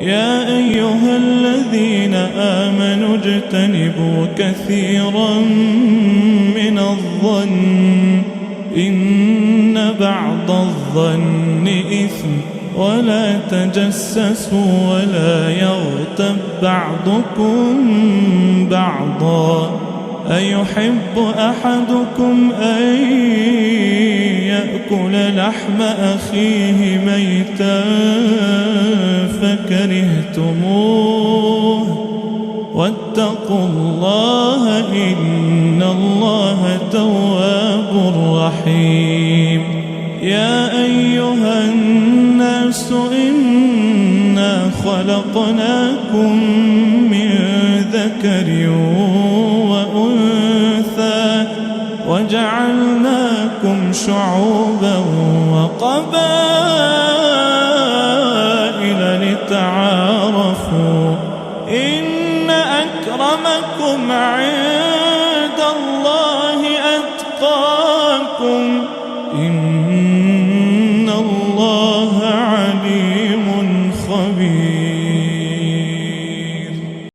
يا أيها الذين آمنوا اجتنبوا كثيرا من الظن إن بعض الظن إثم ولا تجسسوا ولا يغتب بعضكم بعضا أيحب أحدكم أن يأكل لحم أخيه ميتا فكرهتموه واتقوا الله إن الله تواب رحيم يا أيها الناس إنا خلقناكم من ذكر وأنثى وجعلناكم شعوبا وقبائل لتعارفوا إن أكرمكم عند الله أتقاكم